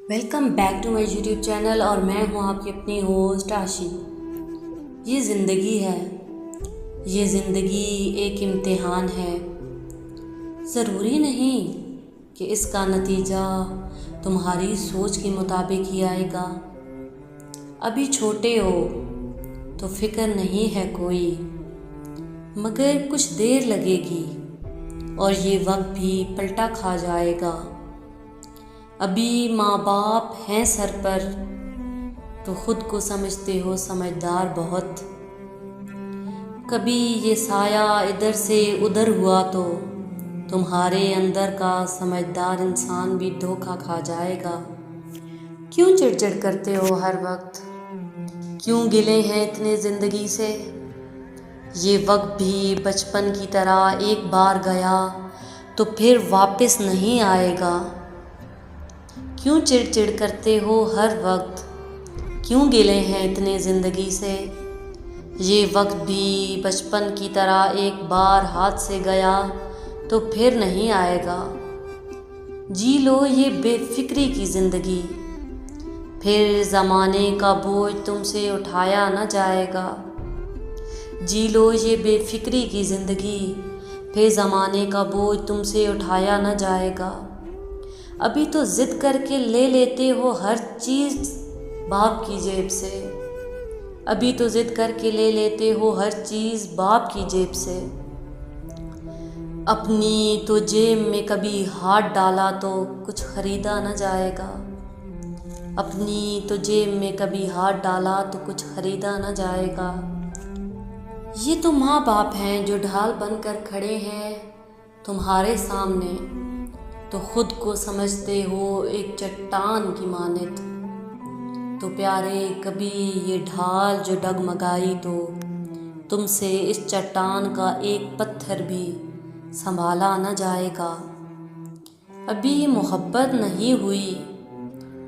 Welcome back to my YouTube channel और मैं हूं आपकी अपनी होस्ट आशी। ये ज़िंदगी है, ये ज़िंदगी एक इम्तिहान है। ज़रूरी नहीं कि इसका नतीजा तुम्हारी सोच के मुताबिक ही आएगा। अभी छोटे हो तो फिक्र नहीं है कोई, मगर कुछ देर लगेगी और ये वक्त भी पलटा खा जाएगा। अभी माँ बाप हैं सर पर तो खुद को समझते हो समझदार बहुत। कभी ये साया इधर से उधर हुआ तो तुम्हारे अंदर का समझदार इंसान भी धोखा खा जाएगा। क्यों चिड़चिड़ करते हो हर वक्त, क्यों गिले हैं इतने ज़िंदगी से? ये वक्त भी बचपन की तरह एक बार गया तो फिर वापस नहीं आएगा। क्यों चिड़चिड़ करते हो हर वक्त, क्यों गिले हैं इतने ज़िंदगी से? ये वक्त भी बचपन की तरह एक बार हाथ से गया तो फिर नहीं आएगा। जी लो ये बेफिक्री की ज़िंदगी, फिर ज़माने का बोझ तुमसे उठाया न जाएगा। जी लो ये बेफिक्री की ज़िंदगी, फिर ज़माने का बोझ तुमसे उठाया न जाएगा। अभी तो ज़िद करके ले लेते हो हर चीज़ बाप की जेब से। अभी तो ज़िद करके ले लेते हो हर चीज़ बाप की जेब से। अपनी तो जेब में कभी हाथ डाला तो कुछ खरीदा न जाएगा। अपनी तो जेब में कभी हाथ डाला तो कुछ खरीदा न जाएगा। ये तो माँ बाप हैं जो ढाल बनकर खड़े हैं तुम्हारे सामने, तो खुद को समझते हो एक चट्टान की मानित। तो प्यारे कभी ये ढाल जो डगमगाई तो तुमसे इस चट्टान का एक पत्थर भी संभाला न जाएगा। अभी मोहब्बत नहीं हुई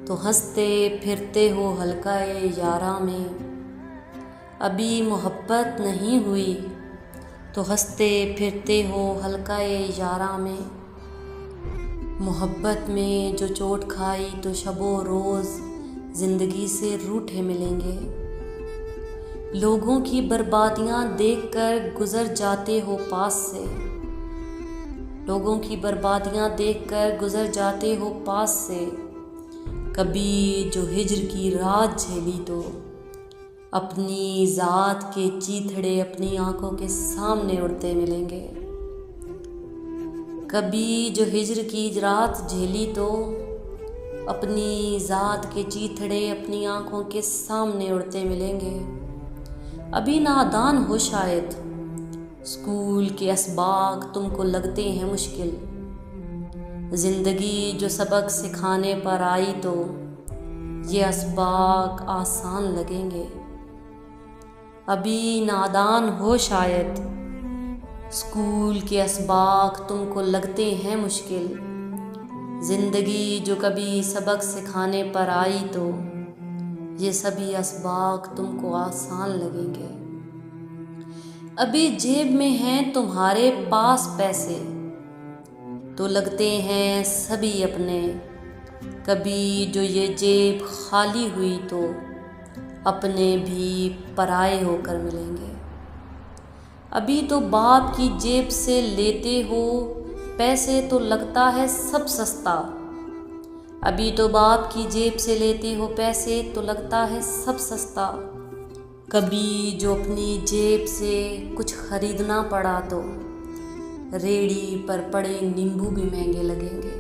तो हंसते फिरते हो हल्काए यारा में। अभी मोहब्बत नहीं हुई तो हंसते फिरते हो हल्काए यारा में। मोहब्बत में जो चोट खाई तो शबो रोज़ ज़िंदगी से रूठे मिलेंगे। लोगों की बर्बादियां देखकर गुज़र जाते हो पास से। लोगों की बर्बादियां देखकर गुज़र जाते हो पास से। कभी जो हिज्र की रात झेली तो अपनी ज़ात के चीथड़े अपनी आंखों के सामने उड़ते मिलेंगे। कभी जो हिज्र की रात झेली तो अपनी ज़ात के चीथड़े अपनी आंखों के सामने उड़ते मिलेंगे। अभी नादान हो शायद, स्कूल के असबाक तुमको लगते हैं मुश्किल। ज़िंदगी जो सबक सिखाने पर आई तो ये असबाक आसान लगेंगे। अभी नादान हो शायद, स्कूल के असबाक तुमको लगते हैं मुश्किल। ज़िंदगी जो कभी सबक सिखाने पर आई तो ये सभी असबाक तुमको आसान लगेंगे। अभी जेब में हैं तुम्हारे पास पैसे तो लगते हैं सभी अपने। कभी जो ये जेब खाली हुई तो अपने भी पराए होकर मिलेंगे। अभी तो बाप की जेब से लेते हो पैसे तो लगता है सब सस्ता। अभी तो बाप की जेब से लेते हो पैसे तो लगता है सब सस्ता। कभी जो अपनी जेब से कुछ खरीदना पड़ा तो रेड़ी पर पड़े नींबू भी महंगे लगेंगे।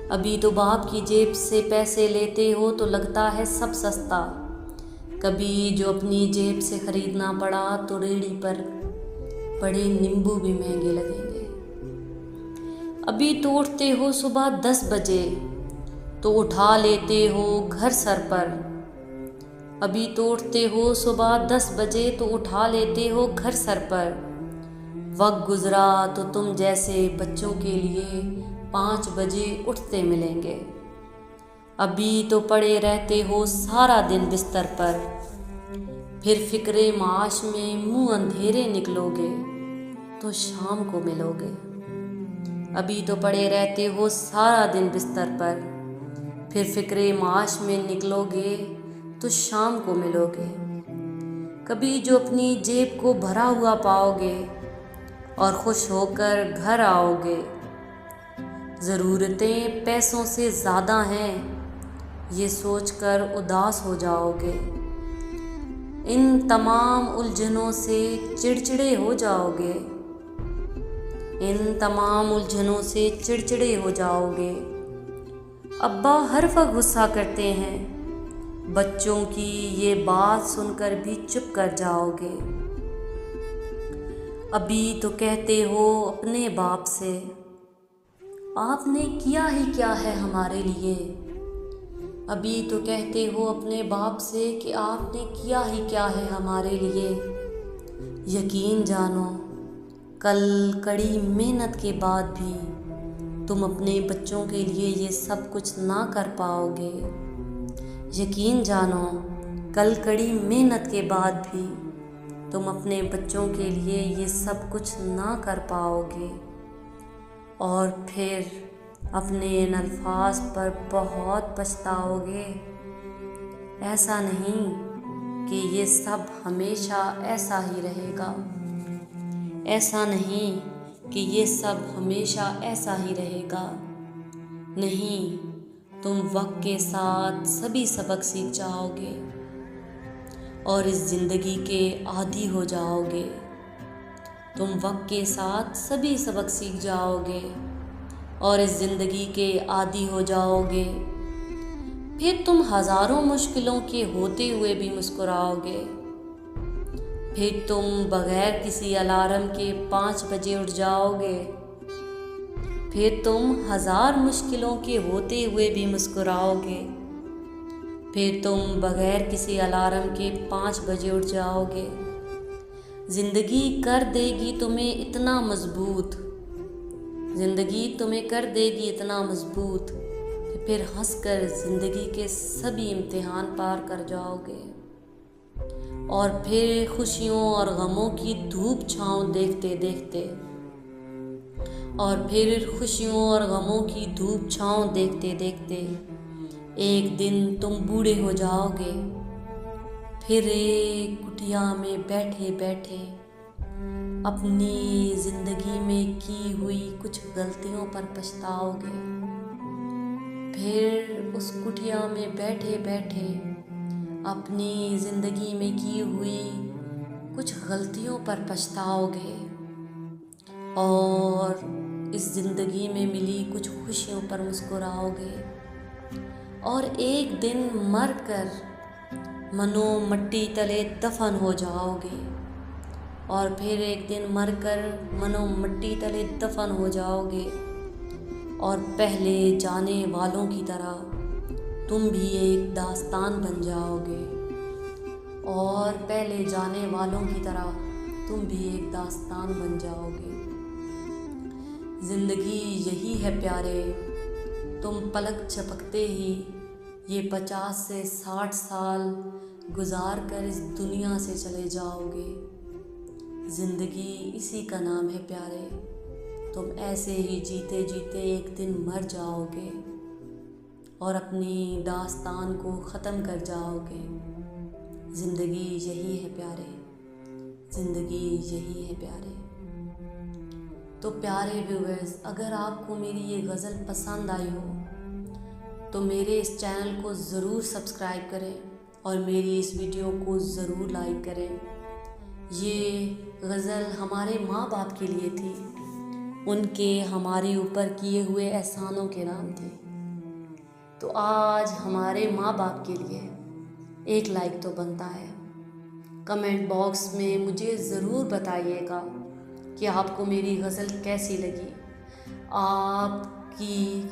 अभी तो बाप की जेब से पैसे लेते हो तो लगता है सब सस्ता। कभी जो अपनी जेब से खरीदना पड़ा तो रेड़ी पर बड़े नींबू भी महंगे लगेंगे। अभी तो उठते हो सुबह 10 बजे तो उठा लेते हो घर सर पर। अभी तो उठते हो सुबह 10 बजे तो उठा लेते हो घर सर पर। वक्त गुजरा तो तुम जैसे बच्चों के लिए 5 बजे उठते मिलेंगे। अभी तो पड़े रहते हो सारा दिन बिस्तर पर, फिर फिक्रे माश में मुंह अंधेरे निकलोगे तो शाम को मिलोगे। अभी तो पड़े रहते हो सारा दिन बिस्तर पर, फिर फिक्रे माश में निकलोगे तो शाम को मिलोगे। कभी जो अपनी जेब को भरा हुआ पाओगे और खुश होकर घर आओगे। ज़रूरतें पैसों से ज़्यादा हैं, ये सोचकर उदास हो जाओगे। इन तमाम उलझनों से चिड़चिड़े हो जाओगे। इन तमाम उलझनों से चिड़चिड़े हो जाओगे। अब्बा हर वक्त गुस्सा करते हैं, बच्चों की ये बात सुनकर भी चुप कर जाओगे। अभी तो कहते हो अपने बाप से, आपने किया ही क्या है हमारे लिए। अभी तो कहते हो अपने बाप से कि आपने किया ही क्या है हमारे लिए। यकीन जानो कल कड़ी मेहनत के बाद भी तुम अपने बच्चों के लिए ये सब कुछ ना कर पाओगे। यकीन जानो कल कड़ी मेहनत के बाद भी तुम अपने बच्चों के लिए ये सब कुछ ना कर पाओगे और फिर अपने इन अल्फाज पर बहुत पछताओगे। ऐसा नहीं कि ये सब हमेशा ऐसा ही रहेगा। ऐसा नहीं कि ये सब हमेशा ऐसा ही रहेगा। नहीं, तुम वक्त के साथ सभी सबक सीख जाओगे और इस ज़िंदगी के आदी हो जाओगे। तुम वक्त के साथ सभी सबक सीख जाओगे और इस ज़िंदगी के आदी हो जाओगे। फिर तुम हज़ारों मुश्किलों के होते हुए भी मुस्कुराओगे। फिर तुम बगैर किसी अलार्म के 5 बजे उठ जाओगे। फिर तुम 1000 मुश्किलों के होते हुए भी मुस्कुराओगे। फिर तुम बगैर किसी अलार्म के 5 बजे उठ जाओगे। ज़िंदगी कर देगी तुम्हें इतना मजबूत, ज़िंदगी तुम्हें कर देगी इतना मजबूत कि फिर हंसकर ज़िंदगी के सभी इम्तिहान पार कर जाओगे और फिर खुशियों और गमों की धूप छाँव देखते देखते एक दिन तुम बूढ़े हो जाओगे। फिर एक कुटिया में बैठे बैठे अपनी ज़िंदगी में की हुई कुछ गलतियों पर पछताओगे। फिर उस कुटिया में बैठे बैठे अपनी ज़िंदगी में की हुई कुछ गलतियों पर पछताओगे और इस ज़िंदगी में मिली कुछ खुशियों पर मुस्कुराओगे और एक दिन मरकर मनो मट्टी तले दफन हो जाओगे और फिर एक दिन मरकर मनो मट्टी तले दफन हो जाओगे और पहले जाने वालों की तरह तुम भी एक दास्तान बन जाओगे और पहले जाने वालों की तरह तुम भी एक दास्तान बन जाओगे। ज़िंदगी यही है प्यारे, तुम पलक झपकते ही ये 50 से 60 साल गुजार कर इस दुनिया से चले जाओगे। ज़िंदगी इसी का नाम है प्यारे, तुम ऐसे ही जीते जीते एक दिन मर जाओगे और अपनी दास्तान को ख़त्म कर जाओगे। ज़िंदगी यही है प्यारे, ज़िंदगी यही है प्यारे। तो प्यारे व्यूअर्स, अगर आपको मेरी ये गज़ल पसंद आई हो तो मेरे इस चैनल को ज़रूर सब्सक्राइब करें और मेरी इस वीडियो को ज़रूर लाइक करें। ये गज़ल हमारे माँ बाप के लिए थी, उनके हमारे ऊपर किए हुए एहसानों के नाम थे। तो आज हमारे माँ बाप के लिए एक लाइक तो बनता है। कमेंट बॉक्स में मुझे ज़रूर बताइएगा कि आपको मेरी गज़ल कैसी लगी। आपकी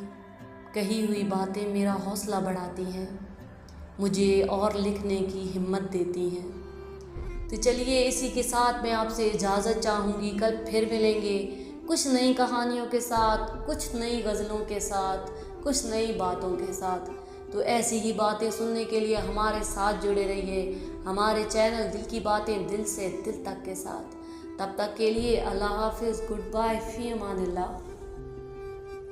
कही हुई बातें मेरा हौसला बढ़ाती हैं, मुझे और लिखने की हिम्मत देती हैं। तो चलिए, इसी के साथ मैं आपसे इजाज़त चाहूँगी। कल फिर मिलेंगे कुछ नई कहानियों के साथ, कुछ नई गज़लों के साथ, कुछ नई बातों के साथ। तो ऐसी ही बातें सुनने के लिए हमारे साथ जुड़े रहिए, हमारे चैनल दिल की बातें दिल से दिल तक के साथ। तब तक के लिए अल्लाह हाफिज़, गुड बाय, फ़ी अमानिल्लाह।